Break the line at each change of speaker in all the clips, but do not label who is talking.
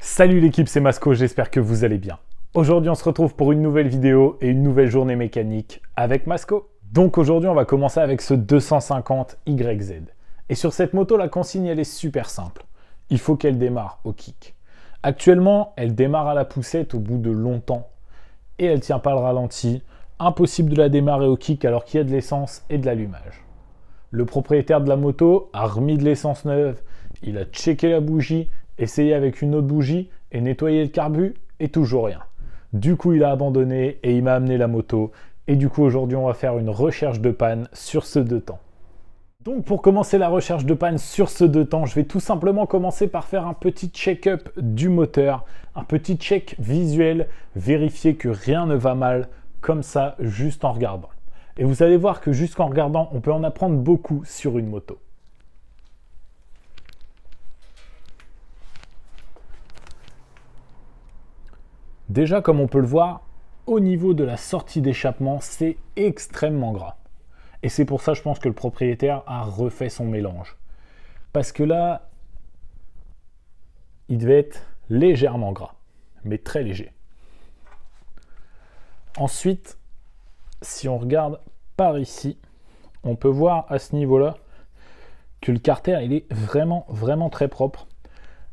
Salut l'équipe, c'est Masco, j'espère que vous allez bien. Aujourd'hui on se retrouve pour une nouvelle vidéo et une nouvelle journée mécanique avec Masco. Donc aujourd'hui on va commencer avec ce 250 YZ. Et sur cette moto la consigne elle est super simple. Il faut qu'elle démarre au kick. Actuellement elle démarre à la poussette au bout de longtemps et elle tient pas le ralenti. Impossible de la démarrer au kick alors qu'il y a de l'essence et de l'allumage. Le propriétaire de la moto a remis de l'essence neuve, il a checké la bougie, essayé avec une autre bougie et nettoyé le carbu et toujours rien. Du coup, il a abandonné et il m'a amené la moto. Et du coup, aujourd'hui, on va faire une recherche de panne sur ce deux temps. Donc, pour commencer la recherche de panne sur ce deux temps, je vais tout simplement commencer par faire un petit check-up du moteur, un petit check visuel, vérifier que rien ne va mal, comme ça, juste en regardant. Et vous allez voir que jusqu'en regardant, on peut en apprendre beaucoup sur une moto. Déjà, comme on peut le voir, au niveau de la sortie d'échappement, c'est extrêmement gras. Et c'est pour ça, je pense que le propriétaire a refait son mélange. Parce que là, il devait être légèrement gras, mais très léger. Ensuite, si on regarde par ici, on peut voir à ce niveau-là que le carter, il est vraiment très propre.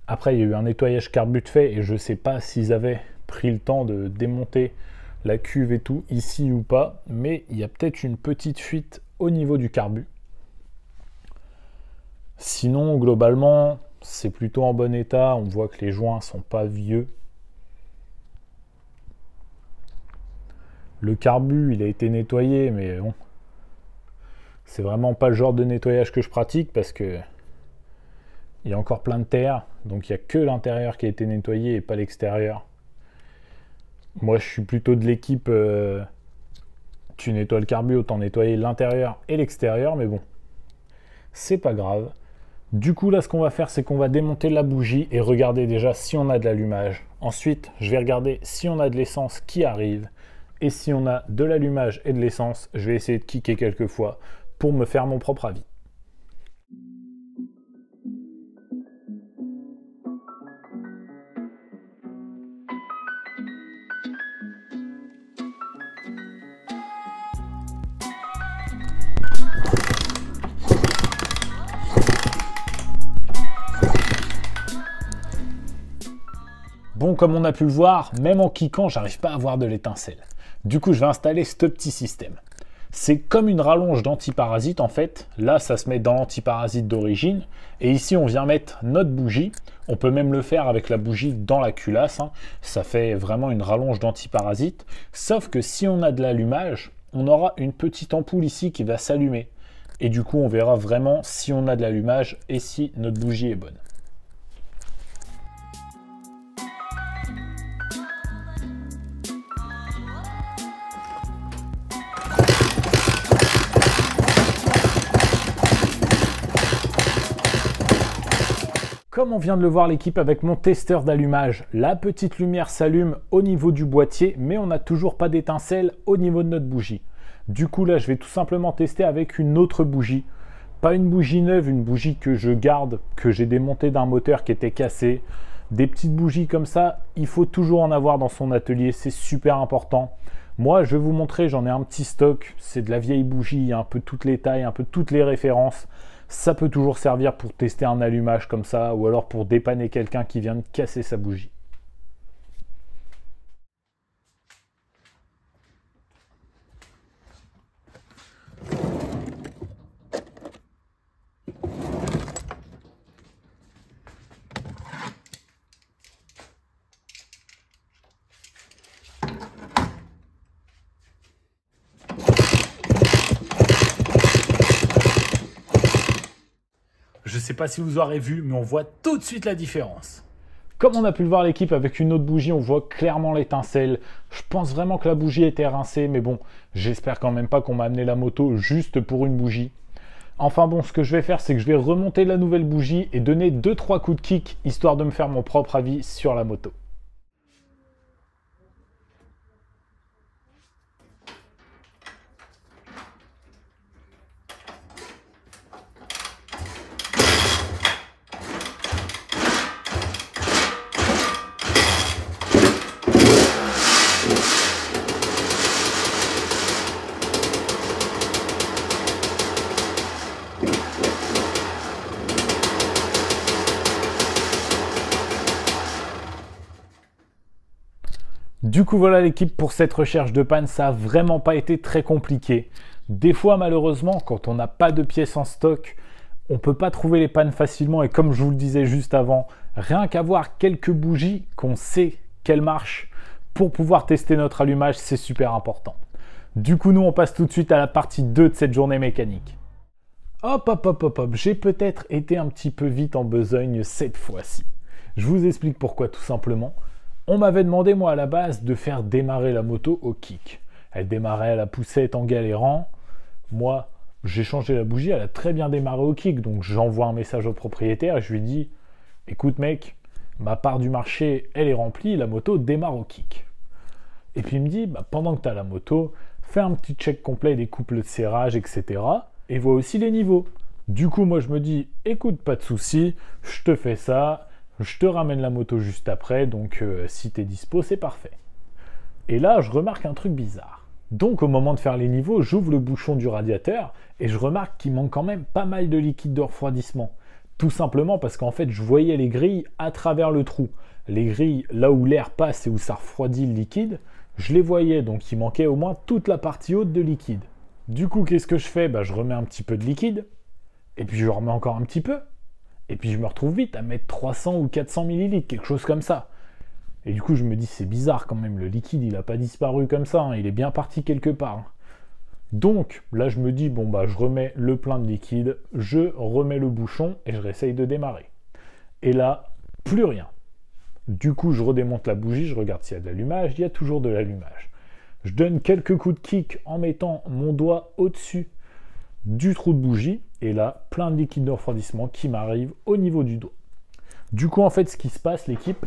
Après, il y a eu un nettoyage carbu de fait et je ne sais pas s'ils avaient pris le temps de démonter la cuve et tout ici ou pas, mais il y a peut-être une petite fuite au niveau du carbu. Sinon, globalement, c'est plutôt en bon état. On voit que les joints sont pas vieux. Le carbu, il a été nettoyé, mais bon, c'est vraiment pas le genre de nettoyage que je pratique parce que il y a encore plein de terre, donc il n'y a que l'intérieur qui a été nettoyé et pas l'extérieur. Moi, je suis plutôt de l'équipe tu nettoies le carbu, autant nettoyer l'intérieur et l'extérieur, mais bon, c'est pas grave. Du coup, là, ce qu'on va faire, c'est qu'on va démonter la bougie et regarder déjà si on a de l'allumage. Ensuite, je vais regarder si on a de l'essence qui arrive. Et si on a de l'allumage et de l'essence, je vais essayer de kicker quelques fois pour me faire mon propre avis. Bon, comme on a pu le voir, même en kickant, j'arrive pas à avoir de l'étincelle. Du coup, je vais installer ce petit système. C'est comme une rallonge d'antiparasite en fait. Là, ça se met dans l'antiparasite d'origine. Et ici, on vient mettre notre bougie. On peut même le faire avec la bougie dans la culasse. Ça fait vraiment une rallonge d'antiparasite. Sauf que si on a de l'allumage, on aura une petite ampoule ici qui va s'allumer. Et du coup, on verra vraiment si on a de l'allumage et si notre bougie est bonne. Comme on vient de le voir l'équipe avec mon testeur d'allumage, la petite lumière s'allume au niveau du boîtier, mais on n'a toujours pas d'étincelle au niveau de notre bougie. Du coup là, je vais tout simplement tester avec une autre bougie. Pas une bougie neuve, une bougie que je garde, que j'ai démontée d'un moteur qui était cassé. Des petites bougies comme ça, il faut toujours en avoir dans son atelier, c'est super important. Moi, je vais vous montrer, j'en ai un petit stock, c'est de la vieille bougie, il y a un peu toutes les tailles, un peu toutes les références. Ça peut toujours servir pour tester un allumage comme ça, ou alors pour dépanner quelqu'un qui vient de casser sa bougie. Je ne sais pas si vous aurez vu, mais on voit tout de suite la différence. Comme on a pu le voir l'équipe avec une autre bougie, on voit clairement l'étincelle. Je pense vraiment que la bougie était rincée, mais bon, j'espère quand même pas qu'on m'a amené la moto juste pour une bougie. Enfin bon, ce que je vais faire, c'est que je vais remonter la nouvelle bougie et donner 2-3 coups de kick, histoire de me faire mon propre avis sur la moto. Du coup voilà l'équipe pour cette recherche de panne, ça n'a vraiment pas été très compliqué. Des fois malheureusement quand on n'a pas de pièces en stock, on ne peut pas trouver les pannes facilement et comme je vous le disais juste avant, rien qu'avoir quelques bougies qu'on sait qu'elles marchent pour pouvoir tester notre allumage, c'est super important. Du coup nous on passe tout de suite à la partie 2 de cette journée mécanique. Hop hop hop hop hop, j'ai peut-être été un petit peu vite en besogne cette fois-ci. Je vous explique pourquoi tout simplement. On m'avait demandé, moi, à la base, de faire démarrer la moto au kick. Elle démarrait à la poussette en galérant. Moi, j'ai changé la bougie, elle a très bien démarré au kick. Donc, j'envoie un message au propriétaire et je lui dis « Écoute, mec, ma part du marché, elle est remplie, la moto démarre au kick. » Et puis, il me dit bah, « Pendant que tu as la moto, fais un petit check complet des couples de serrage, etc. Et vois aussi les niveaux. » Du coup, moi, je me dis « Écoute, pas de souci, je te fais ça. » Je te ramène la moto juste après, donc si tu es dispo, c'est parfait. Et là, je remarque un truc bizarre. Donc au moment de faire les niveaux, j'ouvre le bouchon du radiateur et je remarque qu'il manque quand même pas mal de liquide de refroidissement. Tout simplement parce qu'en fait, je voyais les grilles à travers le trou. Les grilles, là où l'air passe et où ça refroidit le liquide, je les voyais, donc il manquait au moins toute la partie haute de liquide. Du coup, qu'est-ce que je fais? Je remets un petit peu de liquide, et puis je remets encore un petit peu. Et puis je me retrouve vite à mettre 300 ou 400 millilitres, quelque chose comme ça. Et du coup je me dis c'est bizarre quand même, le liquide il n'a pas disparu comme ça, hein, il est bien parti quelque part. Donc là je me dis bon je remets le plein de liquide, je remets le bouchon et je réessaye de démarrer. Et là, plus rien. Du coup je redémonte la bougie, je regarde s'il y a de l'allumage, il y a toujours de l'allumage. Je donne quelques coups de kick en mettant mon doigt au-dessus du trou de bougie, et là, plein de liquide de refroidissement qui m'arrive au niveau du doigt. Du coup, en fait, ce qui se passe, l'équipe,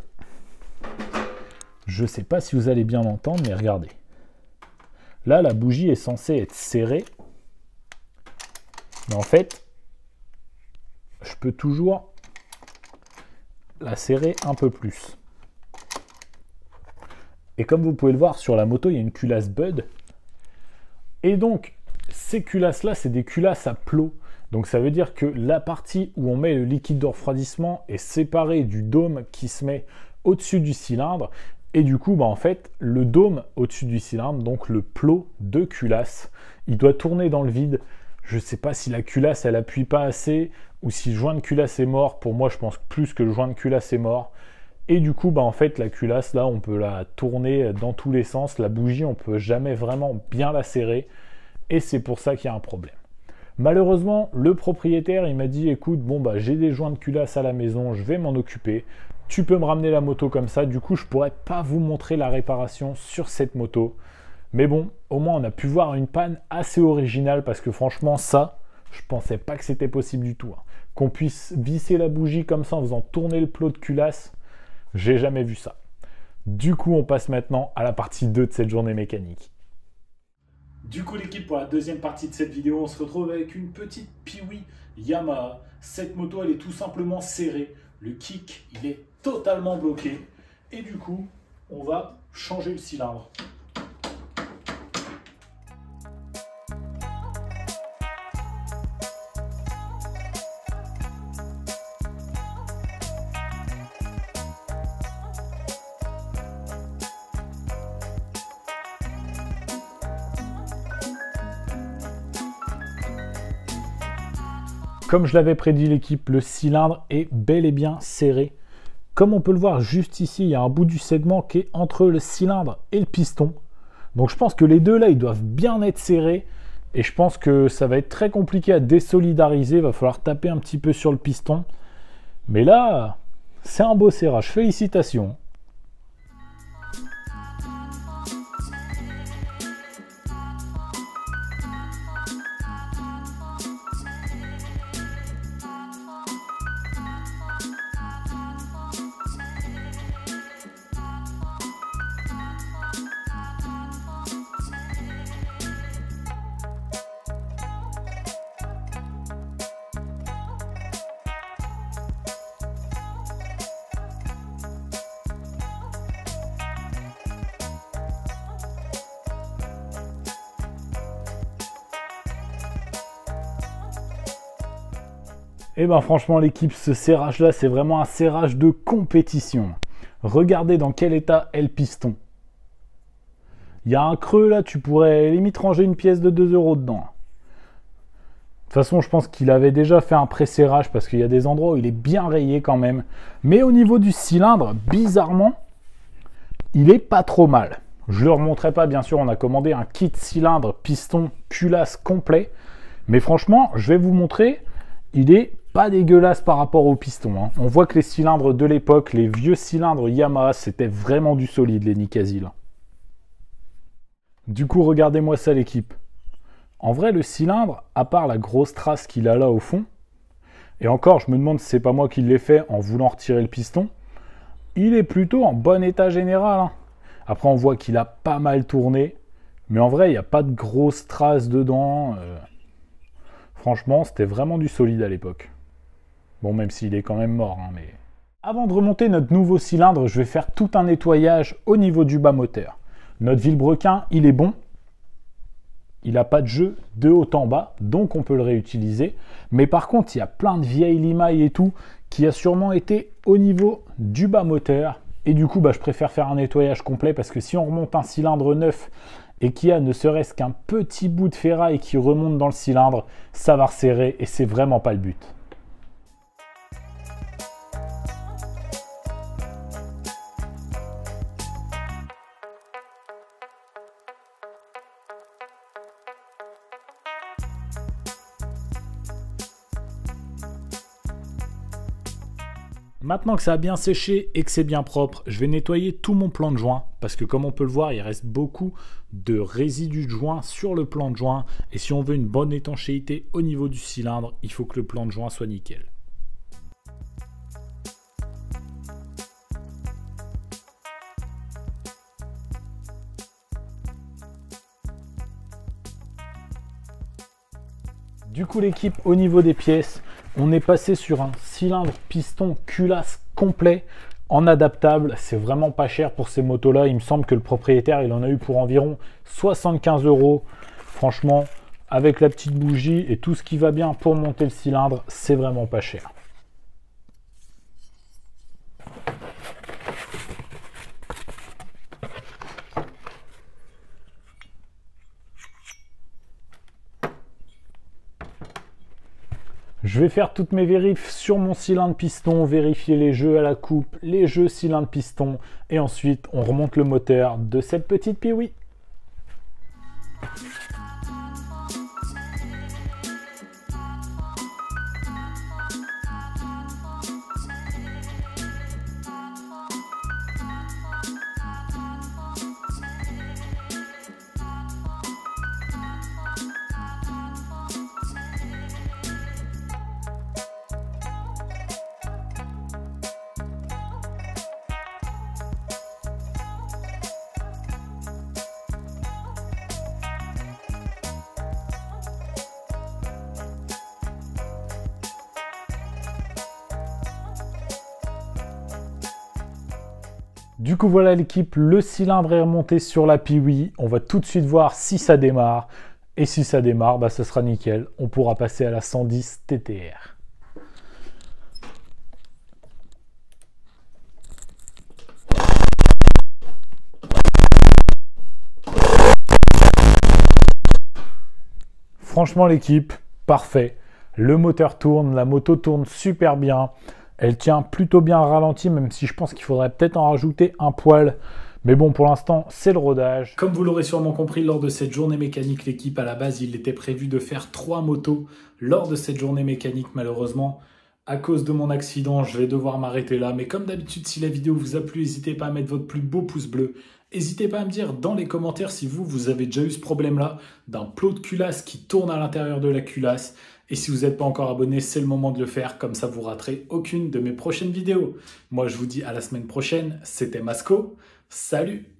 je ne sais pas si vous allez bien m'entendre, mais regardez. Là, la bougie est censée être serrée, mais en fait, je peux toujours la serrer un peu plus. Et comme vous pouvez le voir, sur la moto, il y a une culasse Bud, et donc, ces culasses-là, c'est des culasses à plot. Donc ça veut dire que la partie où on met le liquide de refroidissement est séparée du dôme qui se met au-dessus du cylindre. Et du coup, en fait, le dôme au-dessus du cylindre, donc le plot de culasse, il doit tourner dans le vide. Je ne sais pas si la culasse, elle appuie pas assez ou si le joint de culasse est mort. Pour moi, je pense plus que le joint de culasse est mort. Et du coup, en fait, la culasse, là, on peut la tourner dans tous les sens. La bougie, on peut jamais vraiment bien la serrer. Et c'est pour ça qu'il y a un problème. Malheureusement, le propriétaire, il m'a dit, écoute, j'ai des joints de culasse à la maison, je vais m'en occuper. Tu peux me ramener la moto comme ça. Du coup, je pourrais pas vous montrer la réparation sur cette moto. Mais bon, au moins, on a pu voir une panne assez originale parce que franchement, ça, je pensais pas que c'était possible du tout. Hein. Qu'on puisse visser la bougie comme ça en faisant tourner le plot de culasse, j'ai jamais vu ça. Du coup, on passe maintenant à la partie 2 de cette journée mécanique. Du coup l'équipe, pour la deuxième partie de cette vidéo, on se retrouve avec une petite Piwi Yamaha. Cette moto, elle est tout simplement serrée. Le kick, il est totalement bloqué. Et du coup, on va changer le cylindre. Comme je l'avais prédit l'équipe, le cylindre est bel et bien serré. Comme on peut le voir juste ici, il y a un bout du segment qui est entre le cylindre et le piston. Donc je pense que les deux là, ils doivent bien être serrés. Et je pense que ça va être très compliqué à désolidariser. Il va falloir taper un petit peu sur le piston. Mais là, c'est un beau serrage. Félicitations. Et franchement l'équipe, ce serrage là, c'est vraiment un serrage de compétition. Regardez dans quel état est le piston. Il y a un creux là, tu pourrais limite ranger une pièce de 2 € dedans. De toute façon, je pense qu'il avait déjà fait un pré-serrage parce qu'il y a des endroits où il est bien rayé quand même. Mais au niveau du cylindre, bizarrement, il est pas trop mal. Je ne le remontrerai pas, bien sûr, on a commandé un kit cylindre, piston, culasse complet. Mais franchement, je vais vous montrer, il est pas dégueulasse par rapport au piston. Hein. On voit que les cylindres de l'époque, les vieux cylindres Yamaha, c'était vraiment du solide, les Nikkasi. Du coup, regardez-moi ça, l'équipe. En vrai, le cylindre, à part la grosse trace qu'il a là au fond, et encore, je me demande si c'est pas moi qui l'ai fait en voulant retirer le piston, il est plutôt en bon état général. Hein. Après, on voit qu'il a pas mal tourné, mais en vrai, il n'y a pas de grosses traces dedans. Franchement, c'était vraiment du solide à l'époque. Bon, même s'il est quand même mort, hein, mais... Avant de remonter notre nouveau cylindre, je vais faire tout un nettoyage au niveau du bas moteur. Notre vilebrequin, il est bon. Il n'a pas de jeu de haut en bas, donc on peut le réutiliser. Mais par contre, il y a plein de vieilles limailles et tout qui a sûrement été au niveau du bas moteur. Et du coup, je préfère faire un nettoyage complet parce que si on remonte un cylindre neuf et qu'il y a ne serait-ce qu'un petit bout de ferraille qui remonte dans le cylindre, ça va resserrer et c'est vraiment pas le but. Maintenant que ça a bien séché et que c'est bien propre, je vais nettoyer tout mon plan de joint parce que comme on peut le voir, il reste beaucoup de résidus de joint sur le plan de joint et si on veut une bonne étanchéité au niveau du cylindre, il faut que le plan de joint soit nickel. Du coup l'équipe, au niveau des pièces, on est passé sur un cylindre piston culasse complet en adaptable. C'est vraiment pas cher pour ces motos-là. Il me semble que le propriétaire, il en a eu pour environ 75 €. Franchement, avec la petite bougie et tout ce qui va bien pour monter le cylindre, c'est vraiment pas cher. Je vais faire toutes mes vérifs sur mon cylindre piston, vérifier les jeux à la coupe, les jeux cylindre piston, et ensuite on remonte le moteur de cette petite Piwi. Du coup voilà l'équipe, le cylindre est remonté sur la Piwi. On va tout de suite voir si ça démarre. Et si ça démarre, ce sera nickel. On pourra passer à la 110 TTR. Franchement l'équipe, parfait. Le moteur tourne, la moto tourne super bien. Elle tient plutôt bien ralenti, même si je pense qu'il faudrait peut-être en rajouter un poil. Mais bon, pour l'instant, c'est le rodage. Comme vous l'aurez sûrement compris, lors de cette journée mécanique, l'équipe, à la base, il était prévu de faire 3 motos. Lors de cette journée mécanique, malheureusement, à cause de mon accident, je vais devoir m'arrêter là. Mais comme d'habitude, si la vidéo vous a plu, n'hésitez pas à mettre votre plus beau pouce bleu. N'hésitez pas à me dire dans les commentaires si vous avez déjà eu ce problème-là d'un plot de culasse qui tourne à l'intérieur de la culasse. Et si vous n'êtes pas encore abonné, c'est le moment de le faire, comme ça vous raterez aucune de mes prochaines vidéos. Moi je vous dis à la semaine prochaine, c'était Masco, salut!